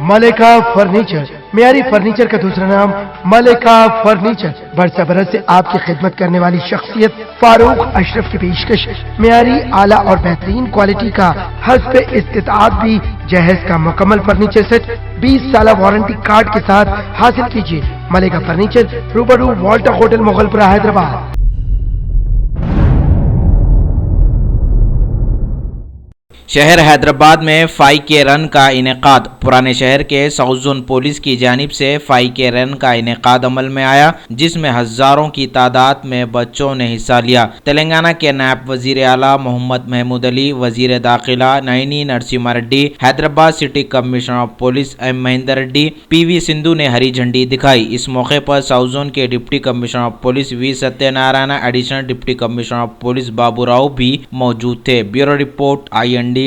मलिका furniture, मियारी furniture का दूसरा नाम मलिका फर्नीचर। बरस बरस से आपकी खिदमत करने वाली शख्सियत फारूक अशरफ की पेशकश मियारी आला और बेहतरीन क्वालिटी का हस्ब इस्तिताअत भी जहेज का मुकम्मल फर्नीचर सेट 20 साल वारंटी कार्ड के साथ हासिल कीजिए। मलिका फर्नीचर, रूबरू वॉल्टर होटल, मुगलपुरा, हैदराबाद। शहर हैदराबाद में 5K रन का इनेकाद। पुराने शहर के साउथ जोन पुलिस की जानिब से 5K रन का इनेकाद अमल में आया, जिसमें हजारों की तादाद में बच्चों ने हिस्सा लिया। तेलंगाना के नायब वजीर आला मोहम्मद महमूद अली, वजीर दाखिला Nayini Narasimha Reddy, Hyderabad city commissioner of police M Mahender Reddy, PV Sindhu ने हरी झंडी दिखाई। इस मौके पर साउथ जोन के deputy commissioner of police V Satyanarayana, additional deputy commissioner of police Babu Rao भी मौजूद थे। Bureau report INDtoday.com।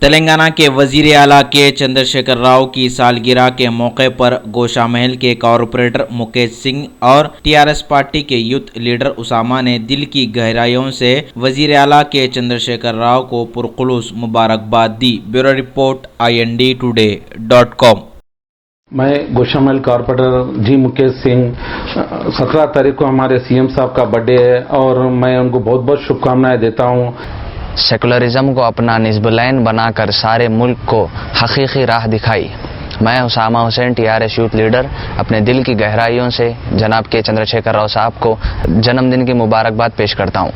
तेलंगाना के वजीर आला के चंद्रशेखर राव की सालगिरह के मौके पर गोशा महल के कॉरपोरेटर मुकेश सिंह और TRS पार्टी के यूथ लीडर उसामा ने दिल की गहराइयों से वजीर आला के चंद्रशेखर राव को पुरखुलूस मुबारकबाद दी। Bureau report INDtoday.com। मैं गोशामहल कॉरपोरेटर जी मुकेश सिंह, 17 तारीख को हमारे CM साहब का बर्थडे है और मैं उनको बहुत बहुत शुभकामनाएं देता हूं। सेकुलरिज्म को अपना निस्बलाइन बनाकर सारे मुल्क को हकीकी राह दिखाई। मैं Usama Hussain, TRS youth leader, अपने दिल की गहराइयों से जनाब के चंद्रशेखर राव साहब को जन्मदिन की मुबारकबाद पेश करता हूं।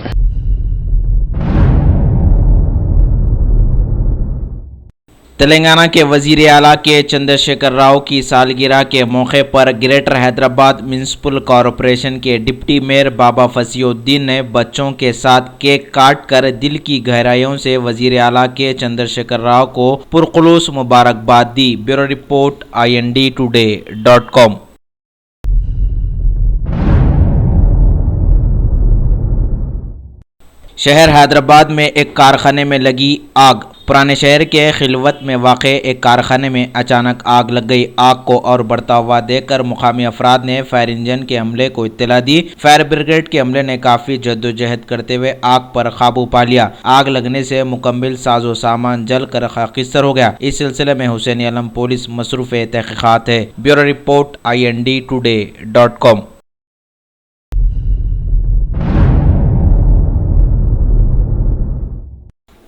तेलंगाना के वजीर आला के चंद्रशेखर राव की सालगिरह के मौके पर ग्रेटर हैदराबाद म्युनिसिपल कॉरपोरेशन के डिप्टी मेयर बाबा फसीउद्दीन ने बच्चों के साथ केक काट कर दिल की गहराइयों से वजीर आला के चंद्रशेखर राव को पुरखुलूस मुबारकबाद दी। Bureau report INDtoday.com। शहर हैदराबाद में एक कारखाने में लगी आग। पुराने शहर के खिलवत में वाक़े एक कारखाने में अचानक आग लग गई। आग को और बढ़ता हुआ देखकर मुकामी अफराद ने फायर इंजन के हमले को इत्तला दी। फायर ब्रिगेड के हमले ने काफ़ी जद्दोजहद करते हुए आग पर काबू पा लिया। आग लगने से मुकम्मल साजो सामान जल कर खाकिस्तर हो गया। इस सिलसिले में हुसैन आलम पुलिस मसरूफ़ तहक़ीक़ात है। Bureau report INDtoday.com।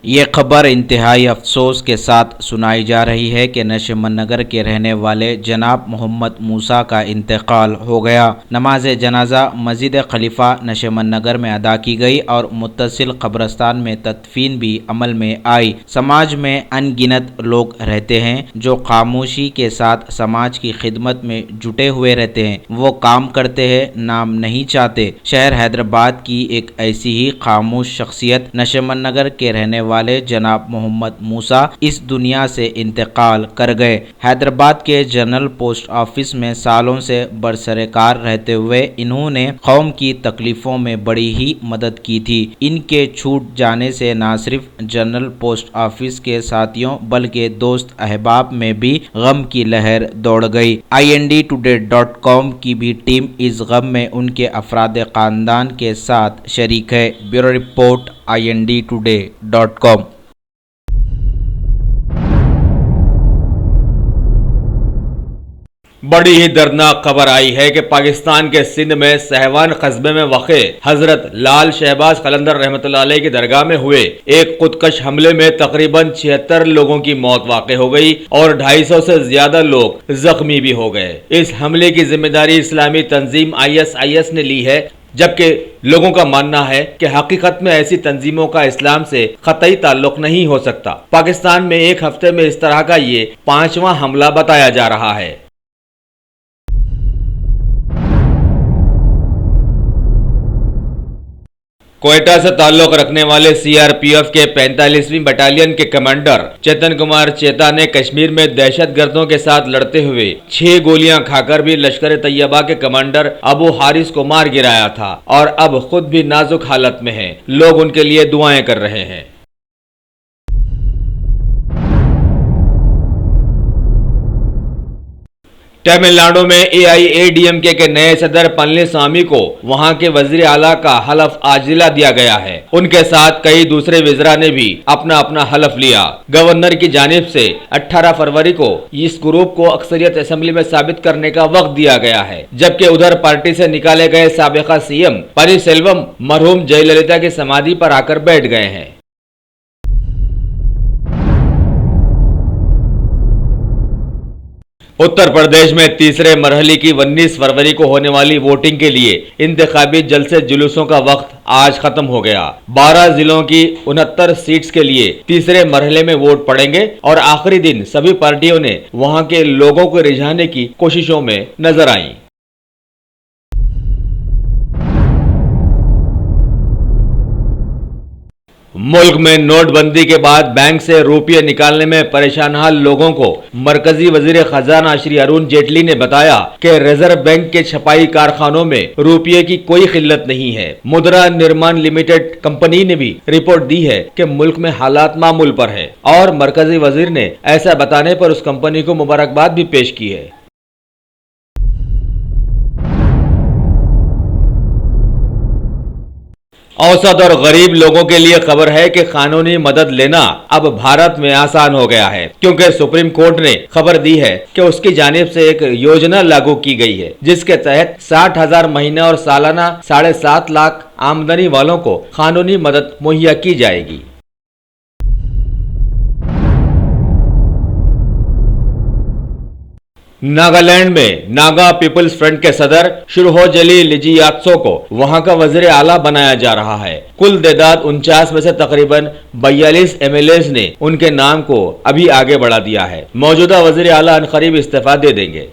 ये खबर इंतहाई अफसोस के साथ सुनाई जा रही है कि नशेमन नगर के रहने वाले जनाब मोहम्मद मूसा का इंतकाल हो गया। नमाज जनाजा मस्जिद खलीफा नशेमन नगर में अदा की गई और मुत्तसिल कब्रस्तान में तदफीन भी अमल में आई। समाज में अनगिनत लोग रहते हैं जो खामोशी के साथ समाज की खिदमत में जुटे हुए रहते हैं। वो काम करते हैं, नाम नहीं चाहते। शहर हैदराबाद की एक ऐसी ही खामोश शख्सियत नशेमन नगर के रहने वाले जनाब मोहम्मद मूसा इस दुनिया से इंतकाल कर गए। हैदराबाद के जनरल पोस्ट ऑफिस में सालों से बरसरकार रहते हुए इन्होंने कौम की तकलीफों में बड़ी ही मदद की थी। इनके छूट जाने से न सिर्फ जनरल पोस्ट ऑफिस के साथियों बल्कि दोस्त अहबाब में भी गम की लहर दौड़ गई। INDtoday.com की भी टीम इस गम में उनके अफराद खानदान के साथ शरीक है। Bureau report INDtoday.com। बड़ी ही दर्दनाक खबर आई है कि पाकिस्तान के सिंध में सहवान कस्बे में वाक़े हजरत लाल शहबाज कलंदर रहमतुल्लाह अलैह की दरगाह में हुए एक खुदकश हमले में तकरीबन 76 लोगों की मौत वाक़े हो गई और 250 से ज्यादा लोग जख्मी भी हो गए। इस हमले की जिम्मेदारी इस्लामी तंजीम ISIS ने ली है, जबकि लोगों का मानना है कि हकीकत में ऐसी तंजीमों का इस्लाम से कतई ताल्लुक नहीं हो सकता। पाकिस्तान में एक हफ्ते में इस तरह का ये 5वां हमला बताया जा रहा है। कोयटा से ताल्लुक रखने वाले CRPF के 45वीं बटालियन के कमांडर चेतन कुमार चेता ने कश्मीर में दहशतगर्दों के साथ लड़ते हुए 6 गोलियां खाकर भी लश्कर तैयबा के कमांडर अबू हारिस को मार गिराया था और अब खुद भी नाजुक हालत में हैं। लोग उनके लिए दुआएं कर रहे हैं। तमिलनाडु में AIADMK के नए सदर पलनीसामी को वहां के वजीर आला का हलफ आज दिला दिया गया है। उनके साथ कई दूसरे वज़रा ने भी अपना अपना हलफ लिया। गवर्नर की जानिब से 18 फरवरी को इस ग्रुप को अक्सरियत असेंबली में साबित करने का वक्त दिया गया है, जबकि उधर पार्टी से निकाले गए साबिका CM पनीरसेल्वम मरहूम जयललिता की समाधि पर आकर बैठ गए हैं। उत्तर प्रदेश में तीसरे मरहले की 19 फरवरी को होने वाली वोटिंग के लिए इंतखाबी जलसे जुलूसों का वक्त आज खत्म हो गया। 12 जिलों की 69 सीट्स के लिए तीसरे मरहले में वोट पड़ेंगे और आखिरी दिन सभी पार्टियों ने वहां के लोगों को रिझाने की कोशिशों में नजर आईं। मुल्क में नोटबंदी के बाद बैंक से रुपये निकालने में परेशान हाल लोगों को मरकजी वजीर खजाना श्री अरुण जेटली ने बताया कि रिजर्व बैंक के छपाई कारखानों में रुपये की कोई किल्लत नहीं है। मुद्रा निर्माण लिमिटेड कंपनी ने भी रिपोर्ट दी है कि मुल्क में हालात मामूल पर है और मरकजी वजीर ने ऐसा बताने पर उस कंपनी को मुबारकबाद भी पेश की है। औसत और गरीब लोगों के लिए खबर है कि कानूनी मदद लेना अब भारत में आसान हो गया है, क्योंकि सुप्रीम कोर्ट ने खबर दी है कि उसकी जानिब से एक योजना लागू की गई है जिसके तहत 60,000 महीने और सालाना 7.5 लाख आमदनी वालों को कानूनी मदद मुहैया की जाएगी। नागालैंड में नागा पीपल्स फ्रंट के सदर शुरहोजली लिजियात्सो को वहां का वजीर आला बनाया जा रहा है। कुल तादाद 49 में से तकरीबन 42 MLAs ने उनके नाम को अभी आगे बढ़ा दिया है। मौजूदा वजीर आला अनकरीब इस्तीफा दे देंगे।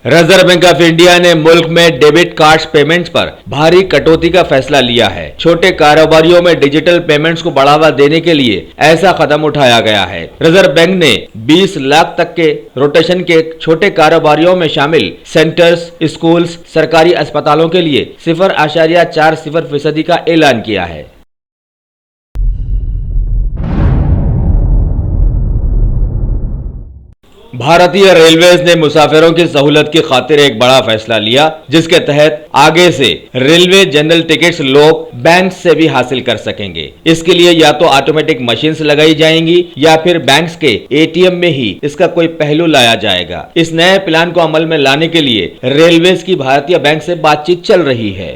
रिजर्व बैंक ऑफ इंडिया ने मुल्क में डेबिट कार्ड्स पेमेंट्स पर भारी कटौती का फैसला लिया है। छोटे कारोबारियों में डिजिटल पेमेंट्स को बढ़ावा देने के लिए ऐसा कदम उठाया गया है। रिजर्व बैंक ने 20 लाख तक के रोटेशन के छोटे कारोबारियों में शामिल सेंटर्स, स्कूल्स, सरकारी अस्पतालों के लिए 0.40% का ऐलान किया है। भारतीय रेलवेज ने मुसाफिरों की सहूलत की खातिर एक बड़ा फैसला लिया, जिसके तहत आगे से रेलवे जनरल टिकट्स लोग बैंक से भी हासिल कर सकेंगे। इसके लिए या तो ऑटोमेटिक मशीन्स लगाई जाएंगी या फिर बैंक्स के ATM में ही इसका कोई पहलू लाया जाएगा। इस नए प्लान को अमल में लाने के लिए रेलवेज की भारतीय बैंक से बातचीत चल रही है।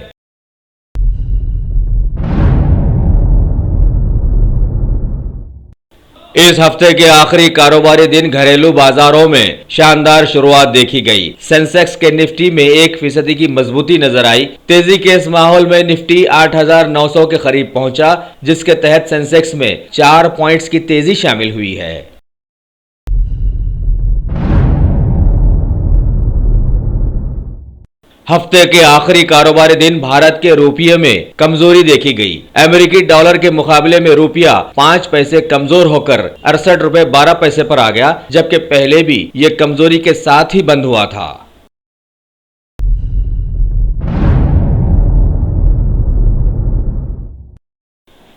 इस हफ्ते के आखिरी कारोबारी दिन घरेलू बाजारों में शानदार शुरुआत देखी गई। सेंसेक्स के निफ्टी में 1% की मजबूती नजर आई। तेजी के इस माहौल में निफ्टी 8,900 के करीब पहुंचा, जिसके तहत सेंसेक्स में 4 पॉइंट्स की तेजी शामिल हुई है। हफ्ते के आखिरी कारोबारी दिन भारत के रुपये में कमजोरी देखी गई। अमेरिकी डॉलर के मुकाबले में रुपया 5 पैसे कमजोर होकर 68 रुपए 12 पैसे पर आ गया, जबकि पहले भी ये कमजोरी के साथ ही बंद हुआ था।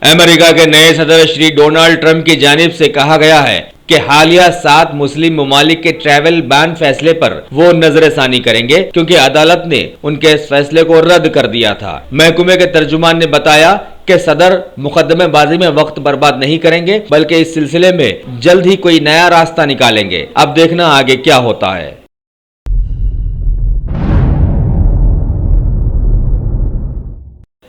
अमेरिका के नए सदर श्री डोनाल्ड ट्रंप की जानिब से कहा गया है कि हालिया 7 मुस्लिम ममालिक के ट्रैवल बैन फैसले पर वो नजरसानी करेंगे, क्योंकि अदालत ने उनके इस फैसले को रद्द कर दिया था। महकमे के तर्जुमान ने बताया कि सदर मुकदमेबाजी में वक्त बर्बाद नहीं करेंगे, बल्कि इस सिलसिले में जल्द ही कोई नया रास्ता निकालेंगे। अब देखना आगे क्या होता है।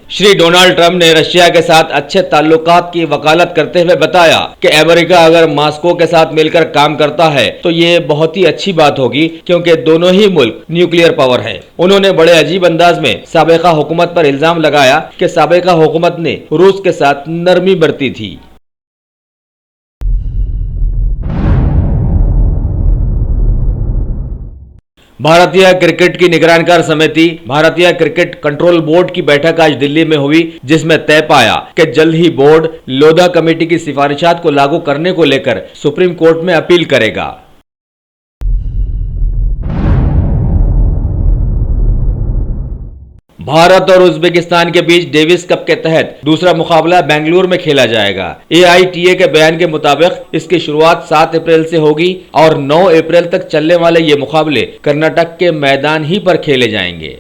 श्री डोनाल्ड ट्रंप ने रशिया के साथ अच्छे ताल्लुकात की वकालत करते हुए बताया कि अमेरिका अगर मॉस्को के साथ मिलकर काम करता है तो ये बहुत ही अच्छी बात होगी, क्योंकि दोनों ही मुल्क न्यूक्लियर पावर है। उन्होंने बड़े अजीब अंदाज में साबिका हुकूमत पर इल्जाम लगाया कि साबिका हुकूमत ने रूस के साथ नरमी बरती थी। भारतीय क्रिकेट की निगरानकार समिति भारतीय क्रिकेट कंट्रोल बोर्ड की बैठक आज दिल्ली में हुई, जिसमें तय पाया कि जल्द ही बोर्ड लोधा कमेटी की सिफारिशात को लागू करने को लेकर सुप्रीम कोर्ट में अपील करेगा। भारत और उज्बेकिस्तान के बीच डेविस कप के तहत दूसरा मुकाबला बेंगलुरु में खेला जाएगा। AITA के बयान के मुताबिक इसकी शुरुआत 7 अप्रैल से होगी और 9 अप्रैल तक चलने वाले ये मुकाबले कर्नाटक के मैदान ही पर खेले जाएंगे।